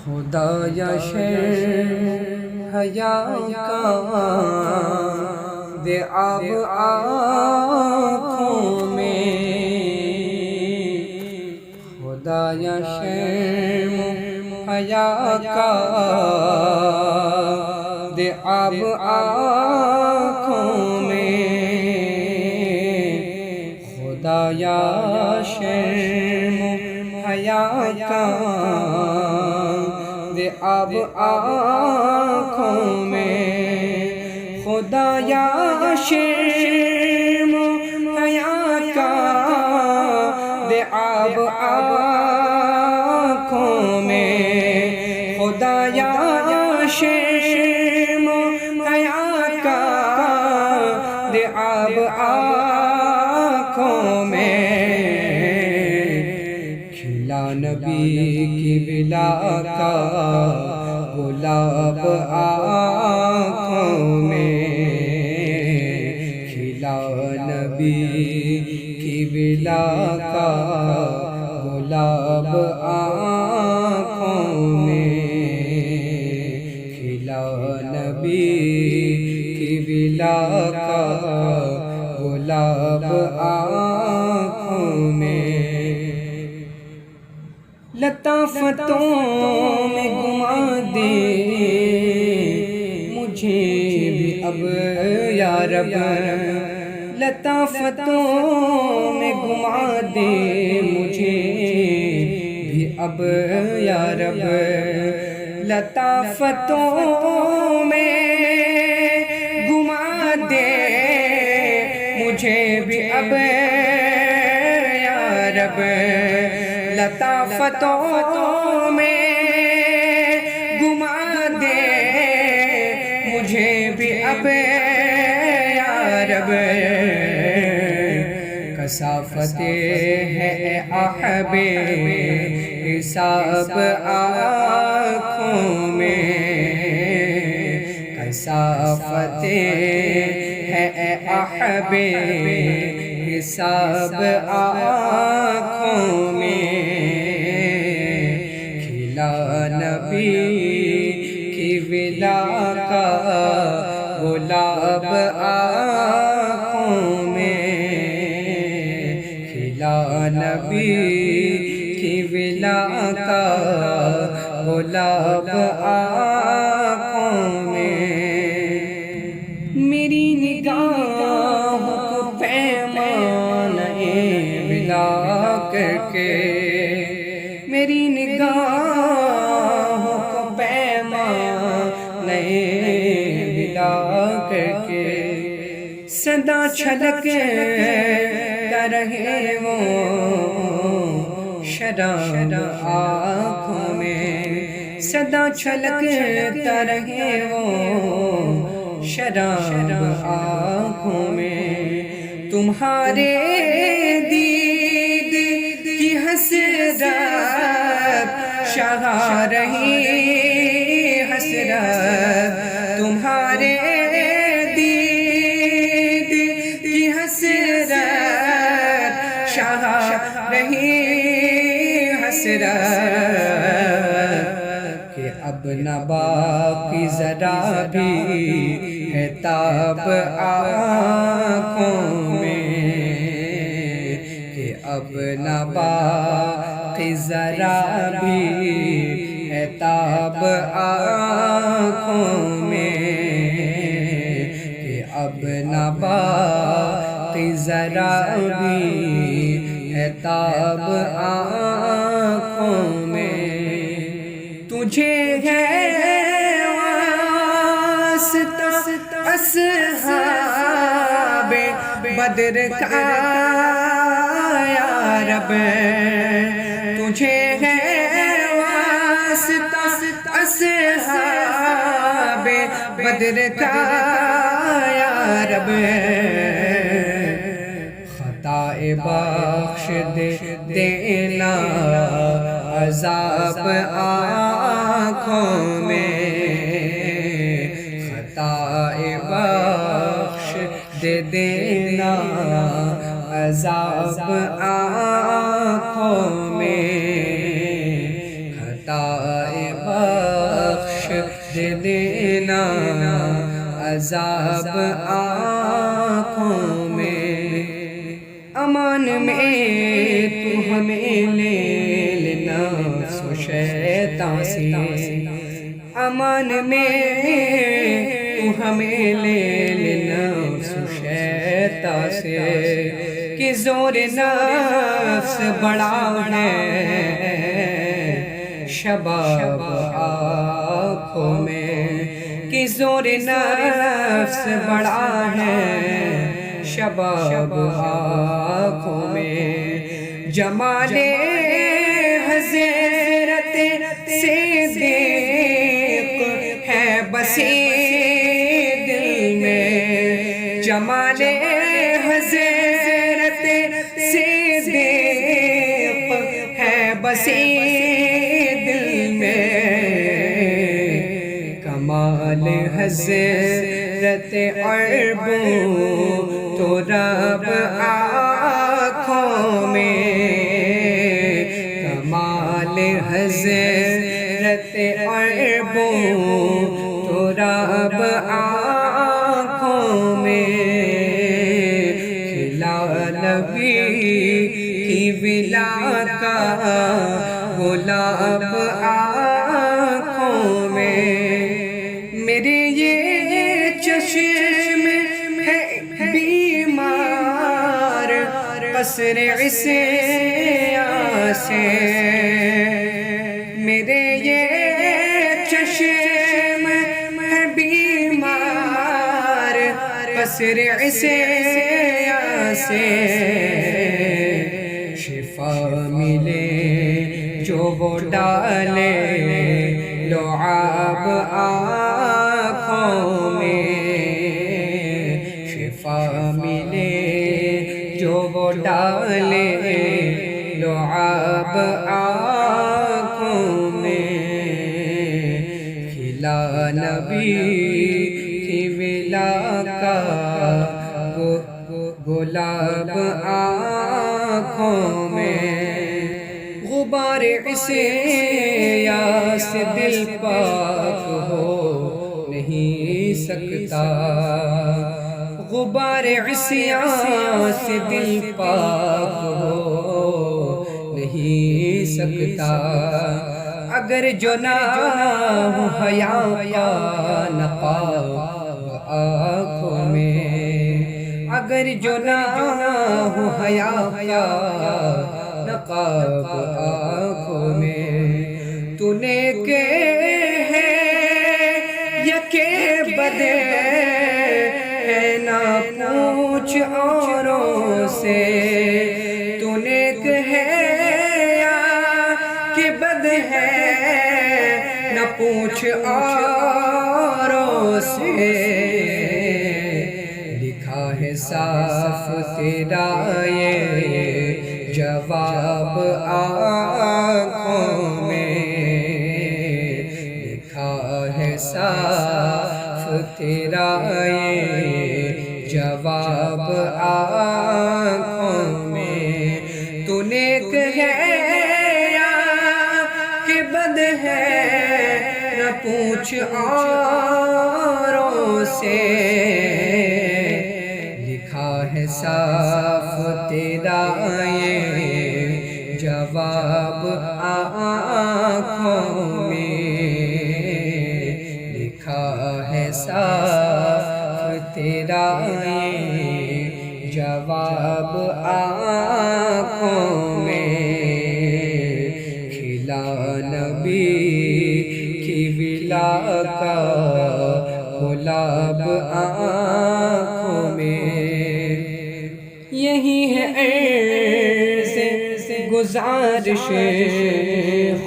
خدا یا شرم حیا کا دے آب آنکھوں میں، خدا یا شرم حیا کا دے آب آنکھوں میں، خدا یا شرم حیا کا دے آب آنکھوں میں، خدا یا شرم حیا کا دے آب آنکھوں میں، خدا یا شرم حیا کا دے آب آنکھوں میں، کھلا نبی کی ولا کا گلاب آنکھوں میں، کھلا نبی کی ولا کا گلاب آنکھوں میں، کھلا نبی کی ولا کا گلاب آنکھوں میں، لطافتوں میں گھما دے مجھے بھی اب یا رب، لطافتوں میں گھما دے مجھے بھی اب یا رب، لطافتوں میں گھما دے مجھے بھی اب یا رب، لطافتوں میں گھما دے مجھے بھی اب یا رب، کثافت ہے احب حساب آنکھوں میں، کثافت ہے احب حساب آنکھوں میں، کھلا نبی کی ولا کا گلاب آنکھوں میں، کھلا نبی کی ولا کا گلاب آنکھوں میں، میری نگاہوں کو پیمان ولا کر کے، میری نگاہوں کو پیمان ولا کر کے، سدا چھلکتا رہے وہ شراب آنکھوں میں، سدا چھلکتا رہے وہ شراب آنکھوں میں، تمہارے دید کی حسرت شہا رہی حسرت، تمہارے دید کی حسرت شہا رہی حسرت، کہ اب نہ باقی ذرا بھی ہے تاب آنکھوں میں، کہ اب نہ باقی ذرا بھی ہے تاب آنکھوں میں، کہ اب نہ باقی ذرا بھی ہے تاب آنکھوں میں، تجھے ہے واسطہ اصحاب بدر کا یا رب، تجھے ہے واسطہ اصحاب بدر کا یا رب، خطائے بخش دینا عذاب آنکھوں میں، خطائے بخش دے دینا عذاب آنکھوں میں، خطائے بخش دے دینا عذاب آنکھوں میں، امان میں تو ہمیں لے لینا سو شیطان سے، امان میں تو ہمیں لے لینا سو شیطان سے، کہ زور نفس بڑا ہے شباب آنکھوں میں، کہ زور نفس بڑا ہے شباب آنکھوں میں، جمال حضرت صدیق ہے بسی دل میں، جمال حضرت صدیق ہے بسی دل میں، کمال حضرت عربوں تو رب آنکھوں میں، کمال حضرت عربوں تو رب آنکھوں میں، کھلا نبی کی ولا کا گلاب آنکھوں میں، میرے یہ چشم ہے بیمار قصر عصیاں سے، میرے یہ چشم ہے بیمار قصر عصیاں سے، شفا ملے جو وہ ڈالے لعاب آنکھوں میں، شفا ملے جو وہ ڈالے لعاب آنکھوں میں، کھلا نبی کی ولا کا گلاب آنکھوں میں، غبار عصیاں سے دل پاک ہو نہیں سکتا، غبار عصیاں سے دل پاک ہو نہیں سکتا، اگر جو نہ ہو حیا کا نقاب آنکھوں میں، اگر جو نہ ہو حیا کا نقاب آنکھوں میں، تو نیک ہے یا کہ بد ہے نہ پوچھ اوروں سے، تو نیک ہے یا کہ بد ہے نہ پوچھ اوروں سے، لکھا ہے صاف تیرا یہ جواب آنکھوں میں، لکھا ہے صاف تیرا یہ جواب آنکھوں میں، تو نیک ہے یا کہ بد ہے نہ پوچھ اوروں سے، لکھا ہے صاف تیرا یہ جواب آنکھوں میں، لکھا ہے صاف تیرا یہ جواب آنکھوں میں، کھلا نبی کی ولا کا گلاب آنکھوں میں، یہی ہے عرض گزارش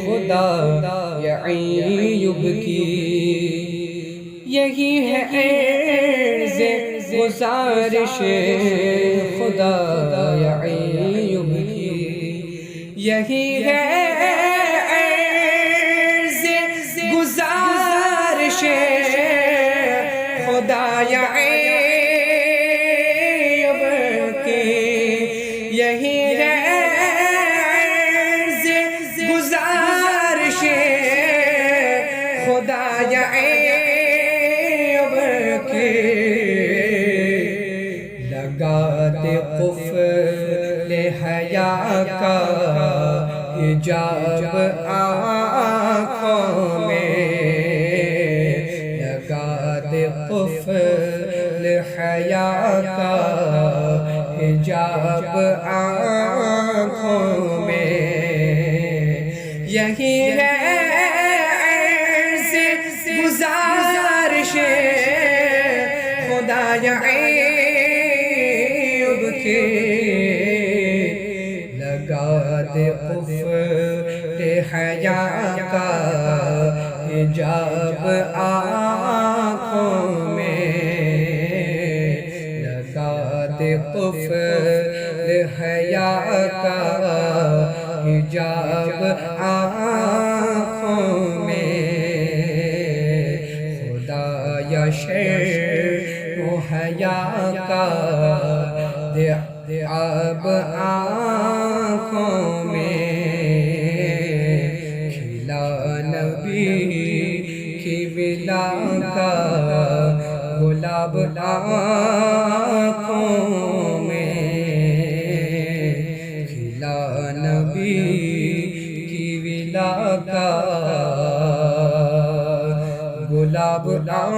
خدا یا ایوب کی، یہی ہے عرض گزارش خدا یا ایوب کی، یہی ہے عرض گزارش خدا یا ایوب کی، یہی ہے عرض گزارش خدایا عیب کے لگا دے قفل حیا کا حجاب آنکھوں میں، لگا دے قفل حیا کا حجاب آنکھوں میں، یہی ہے عرض گزارش خدایا عیب کے لگا دے قفل حیا کا حجاب آنکھوں میں، لگا دے قفل حیا کا حجاب آنکھوں میں، خدایا شرم و حیا کا دے اب آنکھوں میں، کھلا نبی کی ولا کا گلاب آنکھوں میں، کھلا نبی کی ولا کا گلاب آنکھوں